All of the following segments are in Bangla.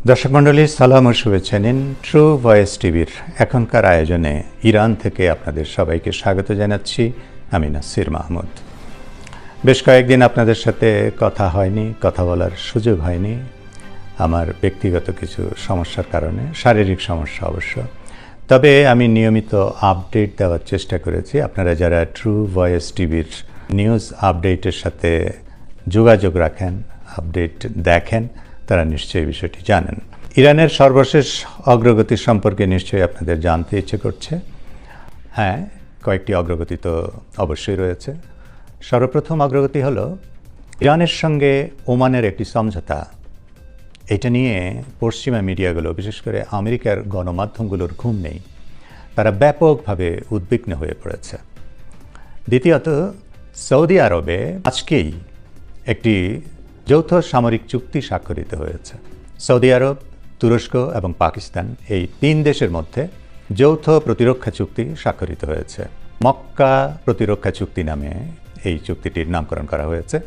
দর্শক মণ্ডলী, সালাম ও শুভেচ্ছা নিন। ট্রু ভয়েস টিভির এখনকার আয়োজনে ইরান থেকে আপনাদের সবাইকে স্বাগত জানাচ্ছি। আমি নাসির মাহমুদ। বেশ কয়েকদিন আপনাদের সাথে কথা হয়নি, কথা বলার সুযোগ হয়নি আমার ব্যক্তিগত কিছু সমস্যার কারণে, শারীরিক সমস্যা অবশ্য। তবে আমি নিয়মিত আপডেট দেওয়ার চেষ্টা করেছি। আপনারা যারা ট্রু ভয়েস টিভির নিউজ আপডেটের সাথে যোগাযোগ রাখেন, আপডেট দেখেন, তারা নিশ্চয়ই বিষয়টি জানেন। ইরানের সর্বশেষ অগ্রগতি সম্পর্কে নিশ্চয়ই আপনাদের জানতে ইচ্ছে করছে। হ্যাঁ, কয়েকটি অগ্রগতি তো অবশ্যই রয়েছে। সর্বপ্রথম অগ্রগতি হলো ইরানের সঙ্গে ওমানের একটি সমঝোতা। এটা নিয়ে পশ্চিমা মিডিয়াগুলো, বিশেষ করে আমেরিকার গণমাধ্যমগুলোর ঘুম নেই। তারা ব্যাপকভাবে উদ্বিগ্ন হয়ে পড়েছে। দ্বিতীয়ত, সৌদি আরবে আজকেই একটি যৌথ সামরিক চুক্তি স্বাক্ষরিত হয়েছে। সৌদি আরব, তুরস্ক এবং পাকিস্তান, এই তিন দেশের মধ্যে যৌথ প্রতিরক্ষা চুক্তি স্বাক্ষরিত হয়েছে। মক্কা প্রতিরক্ষা চুক্তি নামে এই চুক্তিটির নামকরণ করা হয়েছে।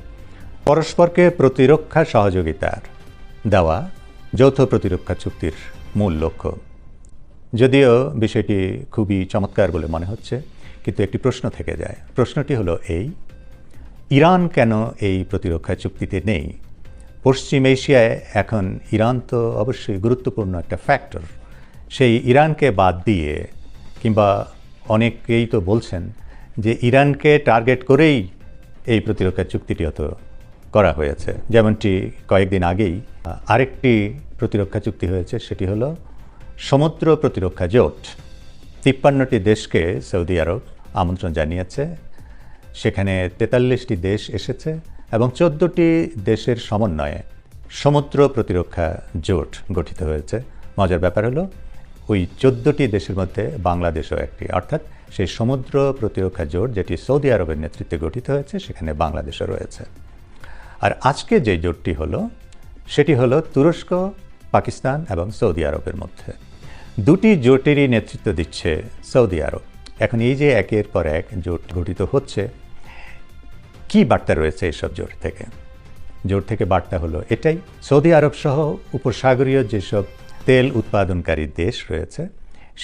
পরস্পরকে প্রতিরক্ষা সহযোগিতার দেওয়া যৌথ প্রতিরক্ষা চুক্তির মূল লক্ষ্য। যদিও বিষয়টি খুবই চমৎকার বলে মনে হচ্ছে, কিন্তু একটি প্রশ্ন থেকে যায়। প্রশ্নটি হলো এই: ইরান কেন এই প্রতিরক্ষা চুক্তিতে নেই? পশ্চিম এশিয়ায় এখন ইরান তো অবশ্যই গুরুত্বপূর্ণ একটা ফ্যাক্টর। সেই ইরানকে বাদ দিয়ে, কিংবা অনেকেই তো বলছেন যে ইরানকে টার্গেট করেই এই প্রতিরক্ষা চুক্তিটি হয়তো করা হয়েছে। যেমনটি কয়েকদিন আগেই আরেকটি প্রতিরক্ষা চুক্তি হয়েছে, সেটি হলো সমুদ্র প্রতিরক্ষা জোট। 53টি দেশকে সৌদি আরব আমন্ত্রণ জানিয়েছে। সেখানে 43টি দেশ এসেছে এবং 14টি দেশের সমন্বয়ে সমুদ্র প্রতিরক্ষা জোট গঠিত হয়েছে। মজার ব্যাপার হলো, ওই 14টি দেশের মধ্যে বাংলাদেশও একটি, অর্থাৎ সেই সমুদ্র প্রতিরক্ষা জোট যেটি সৌদি আরবের নেতৃত্বে গঠিত হয়েছে, সেখানে বাংলাদেশও রয়েছে। আর আজকে যে জোটটি হলো, সেটি হলো তুরস্ক, পাকিস্তান এবং সৌদি আরবের মধ্যে। দুটি জোটেরই নেতৃত্ব দিচ্ছে সৌদি আরব। এখন এই যে একের পর এক জোট গঠিত হচ্ছে, কি বার্তা রয়েছে এসব জোট থেকে? জোট থেকে বার্তা হলো এটাই: সৌদি আরব সহ উপসাগরীয় যেসব তেল উৎপাদনকারী দেশ রয়েছে,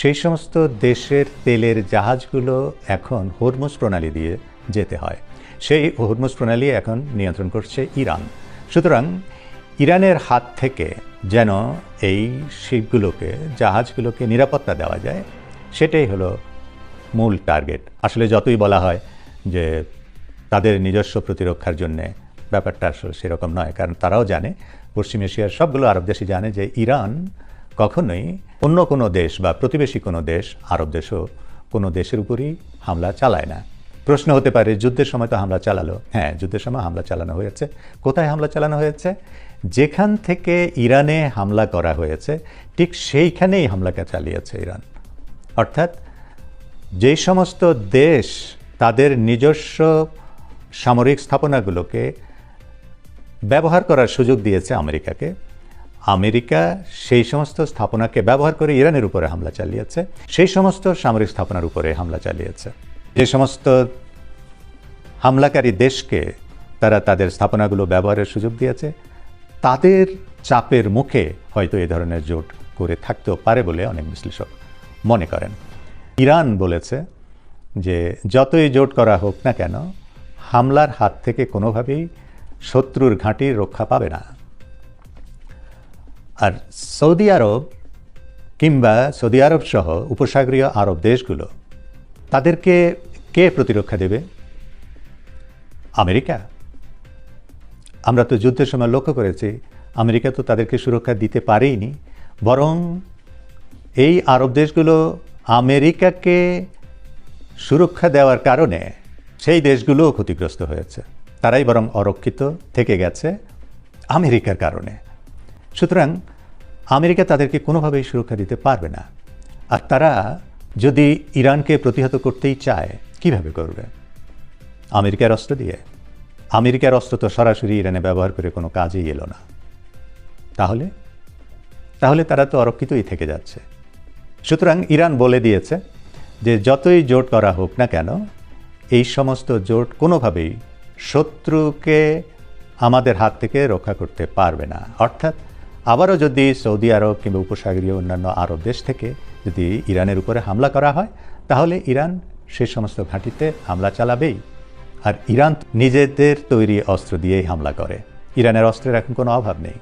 সেই সমস্ত দেশের তেলের জাহাজগুলো এখন হরমুজ প্রণালী দিয়ে যেতে হয়। সেই হরমুজ প্রণালী এখন নিয়ন্ত্রণ করছে ইরান। সুতরাং ইরানের হাত থেকে যেন এই শিপগুলোকে, জাহাজগুলোকে নিরাপত্তা দেওয়া যায়, সেটাই হলো মূল টার্গেট। আসলে যতই বলা হয় যে তাদের নিজস্ব প্রতিরক্ষার জন্যে, ব্যাপারটা আসলে সেরকম নয়। কারণ তারাও জানে, পশ্চিম এশিয়ার সবগুলো আরব দেশই জানে যে ইরান কখনোই অন্য কোনো দেশ বা প্রতিবেশী কোনো দেশ, আরব দেশও কোনো দেশের উপরই হামলা চালায় না। প্রশ্ন হতে পারে, যুদ্ধের সময় তো হামলা চালালো। হ্যাঁ, যুদ্ধের সময় হামলা চালানো হয়েছে। কোথায় হামলা চালানো হয়েছে? যেখান থেকে ইরানে হামলা করা হয়েছে ঠিক সেইখানেই হামলাকে চালিয়েছে ইরান। অর্থাৎ যেই সমস্ত দেশ তাদের নিজস্ব সামরিক স্থাপনাগুলোকে ব্যবহার করার সুযোগ দিয়েছে আমেরিকাকে, আমেরিকা সেই সমস্ত স্থাপনাকে ব্যবহার করে ইরানের উপরে হামলা চালিয়েছে, সেই সমস্ত সামরিক স্থাপনার উপরে হামলা চালিয়েছে। যে সমস্ত হামলাকারী দেশকে তারা তাদের স্থাপনাগুলো ব্যবহারের সুযোগ দিয়েছে, তাদের চাপের মুখে হয়তো এই ধরনের জোট করে থাকতেও পারে বলে অনেক বিশ্লেষক মনে করেন। ইরান বলেছে যে যতই জোট করা হোক না কেন, হামলার হাত থেকে কোনোভাবেই শত্রুর ঘাঁটির রক্ষা পাবে না। আর সৌদি আরব কিংবা সৌদি আরব সহ উপসাগরীয় আরব দেশগুলো, তাদেরকে কে প্রতিরক্ষা দেবে? আমেরিকা। আমরা তো যুদ্ধের সময় লক্ষ্য করেছি, আমেরিকা তো তাদেরকে সুরক্ষা দিতে পারেইনি, বরং এই আরব দেশগুলো আমেরিকাকে সুরক্ষা দেওয়ার কারণে সেই দেশগুলোও ক্ষতিগ্রস্ত হয়েছে। তারাই বরং অরক্ষিত থেকে গেছে আমেরিকার কারণে। সুতরাং আমেরিকা তাদেরকে কোনোভাবেই সুরক্ষা দিতে পারবে না। আর তারা যদি ইরানকে প্রতিহত করতেই চায়, কিভাবে করবে? আমেরিকার অস্ত্র দিয়ে? আমেরিকার অস্ত্র তো সরাসরি ইরানে ব্যবহার করে কোনো কাজেই এলো না। তাহলে তারা তো অরক্ষিতই থেকে যাচ্ছে। সুতরাং ইরান বলে দিয়েছে যে যতই জোট করা হোক না কেন, এই সমস্ত জোট কোনোভাবেই শত্রুকে আমাদের হাত থেকে রক্ষা করতে পারবে না। অর্থাৎ আবারও যদি সৌদি আরব কিংবা উপসাগরীয় অন্যান্য আরব দেশ থেকে যদি ইরানের উপরে হামলা করা হয়, তাহলে ইরান সেই সমস্ত ঘাঁটিতে হামলা চালাবেই। আর ইরান নিজেদের তৈরি অস্ত্র দিয়েই হামলা করে, ইরানের অস্ত্রের এখন কোনো অভাব নেই।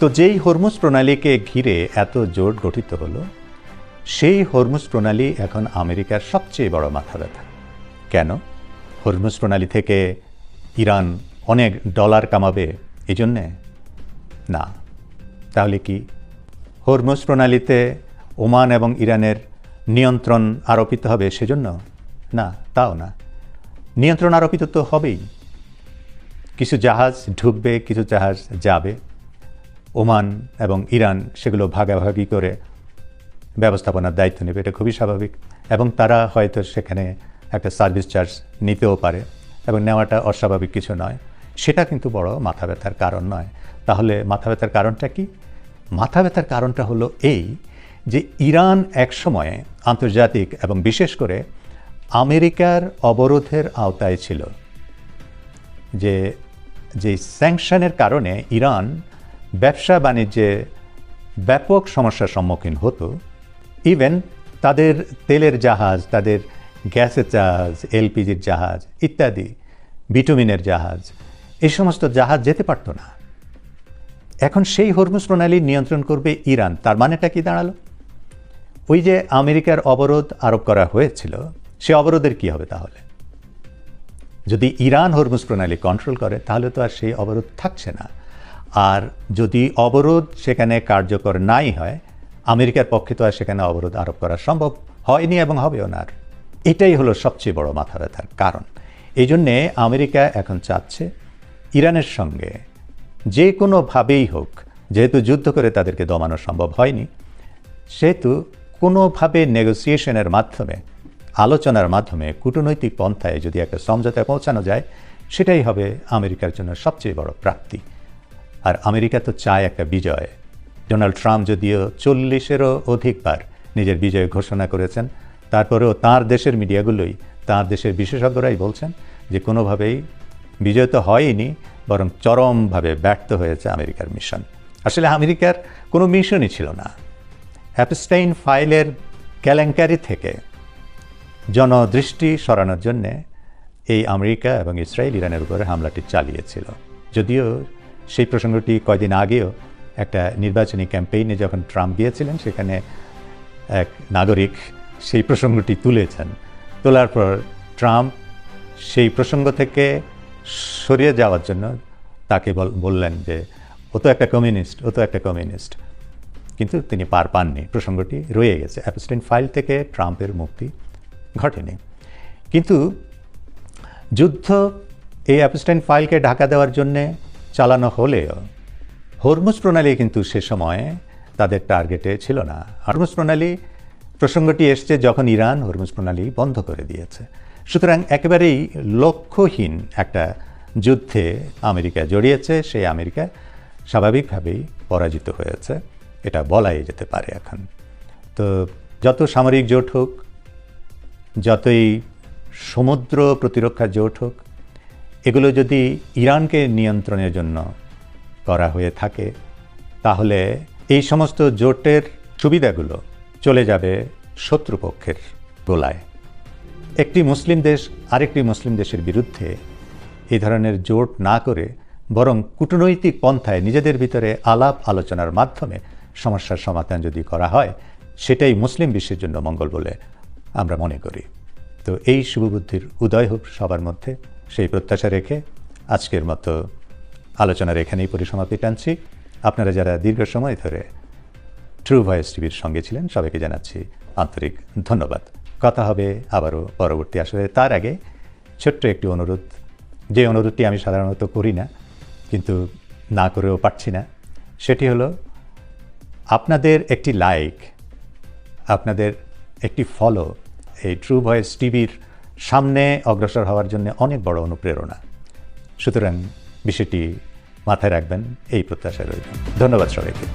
তো যেই হরমুজ প্রণালীকে ঘিরে এত জোট গঠিত হলো, সেই হরমুজ প্রণালী এখন আমেরিকার সবচেয়ে বড় মাথা ব্যথা। কেন? হরমুজ প্রণালী থেকে ইরান অনেক ডলার কামাবে এই জন্যে? না। তাহলে কি হরমুজ প্রণালীতে ওমান এবং ইরানের নিয়ন্ত্রণ আরোপিত হবে সেজন্য? না, তাও না। নিয়ন্ত্রণ আরোপিত তো হবেই। কিছু জাহাজ ঢুকবে, কিছু জাহাজ যাবে। ওমান এবং ইরান সেগুলো ভাগাভাগি করে ব্যবস্থাপনার দায়িত্ব নেবে, এটা খুবই স্বাভাবিক। এবং তারা হয়তো সেখানে একটা সার্ভিস চার্জ নিতেও পারে, এবং নেওয়াটা অস্বাভাবিক কিছু নয়। সেটা কিন্তু বড় মাথা ব্যথার কারণ নয়। তাহলে মাথা ব্যথার কারণটা কি? মাথা ব্যথার কারণটা হলো এই যে ইরান একসময়ে আন্তর্জাতিক এবং বিশেষ করে আমেরিকার অবরোধের আওতায় ছিল। যে স্যাংশনের কারণে ইরান ব্যবসা বাণিজ্যে ব্যাপক সমস্যার সম্মুখীন হতো। ইভেন তাদের তেলের জাহাজ, তাদের গ্যাসের জাহাজ, এলপিজির জাহাজ ইত্যাদি, বিটুমিনের জাহাজ, এই সমস্ত জাহাজ যেতে পারত না। এখন সেই হরমুজ প্রণালী নিয়ন্ত্রণ করবে ইরান। তার মানেটা কি দাঁড়ালো? ওই যে আমেরিকার অবরোধ আরোপ করা হয়েছিল, সে অবরোধের কি হবে তাহলে? যদি ইরান হরমুজ প্রণালী কন্ট্রোল করে তাহলে তো আর সেই অবরোধ থাকছে না। আর যদি অবরোধ সেখানে কার্যকর নাই হয়, আমেরিকার পক্ষে তো আর সেখানে অবরোধ আরোপ করা সম্ভব হয়নি এবং হবেও না। আর এটাই হলো সবচেয়ে বড় মাথা ব্যথার কারণ। এই জন্যে আমেরিকা এখন চাচ্ছে ইরানের সঙ্গে যে কোনোভাবেই হোক, যেহেতু যুদ্ধ করে তাদেরকে দমানো সম্ভব হয়নি, সেহেতু কোনোভাবে নেগোসিয়েশনের মাধ্যমে, আলোচনার মাধ্যমে, কূটনৈতিক পন্থায় যদি একটা সমঝোতায় পৌঁছানো যায়, সেটাই হবে আমেরিকার জন্য সবচেয়ে বড় প্রাপ্তি। আর আমেরিকা তো চায় একটা বিজয়। ডোনাল্ড ট্রাম্প যদিও 40-এরও অধিকবার নিজের বিজয় ঘোষণা করেছেন, তারপরেও তাঁর দেশের মিডিয়াগুলোই, তাঁর দেশের বিশেষজ্ঞরাই বলছেন যে কোনোভাবেই বিজয় তো হয়নি, বরং চরমভাবে ব্যর্থ হয়েছে আমেরিকার মিশন। আসলে আমেরিকার কোনো মিশনই ছিল না। অ্যাপস্টাইন ফাইলের কেলেঙ্কারি থেকে জনদৃষ্টি সরানোর জন্যে এই আমেরিকা এবং ইসরায়েল ইরানের উপরে হামলাটি চালিয়েছিল। যদিও সেই প্রসঙ্গটি কয়দিন আগেও একটা নির্বাচনী ক্যাম্পেইনে যখন ট্রাম্প গিয়েছিলেন, সেখানে এক নাগরিক সেই প্রসঙ্গটি তুলেছেন। তোলার পর ট্রাম্প সেই প্রসঙ্গ থেকে সরিয়ে যাওয়ার জন্য তাকে বললেন যে ও তো একটা কমিউনিস্ট। কিন্তু তিনি পার পাননি, প্রসঙ্গটি রয়ে গেছে। অ্যাপস্টাইন ফাইল থেকে ট্রাম্পের মুক্তি ঘটেনি। কিন্তু যুদ্ধ এই অ্যাপস্টাইন ফাইলকে ঢাকা দেওয়ার জন্যে চালানো হলেও হরমুজ প্রণালী কিন্তু সে সময়ে তাদের টার্গেটে ছিল না। হরমুজ প্রণালী প্রসঙ্গটি এসছে যখন ইরান হরমুজ প্রণালী বন্ধ করে দিয়েছে। সুতরাং একেবারেই লক্ষ্যহীন একটা যুদ্ধে আমেরিকা জড়িয়েছে। সেই আমেরিকা স্বাভাবিকভাবেই পরাজিত হয়েছে, এটা বলাই যেতে পারে এখন। তো যত সামরিক জোট হোক, যতই সমুদ্র প্রতিরক্ষা জোট হোক, এগুলো যদি ইরানকে নিয়ন্ত্রণের জন্য করা হয়ে থাকে, তাহলে এই সমস্ত জোটের সুবিধাগুলো চলে যাবে শত্রুপক্ষের গোলায়। একটি মুসলিম দেশ আরেকটি মুসলিম দেশের বিরুদ্ধে এই ধরনের জোট না করে বরং কূটনৈতিক পন্থায় নিজেদের ভিতরে আলাপ আলোচনার মাধ্যমে সমস্যার সমাধান যদি করা হয়, সেটাই মুসলিম বিশ্বের জন্য মঙ্গল বলে আমরা মনে করি। তো এই শুভবুদ্ধির উদয় হোক সবার মধ্যে, সেই প্রত্যাশা রেখে আজকের মতো আলোচনার এখানেই পরিসমাপ্তি টানছি। আপনারা যারা দীর্ঘ সময় ধরে ট্রু ভয়েস টিভির সঙ্গে ছিলেন, সবাইকে জানাচ্ছি আন্তরিক ধন্যবাদ। কথা হবে আবারও পরবর্তী আসরে। তার আগে ছোট্ট একটি অনুরোধ, যে অনুরোধটি আমি সাধারণত করি না কিন্তু না করেও পারছি না, সেটি হলো আপনাদের একটি লাইক, আপনাদের একটি ফলো এই ট্রু ভয়েস টিভির সামনে অগ্রসর হওয়ার জন্য অনেক বড় অনুপ্রেরণা। সুতরাং বিষয়টি মাথায় রাখবেন, এই প্রত্যাশা রইল। ধন্যবাদ সবাইকে।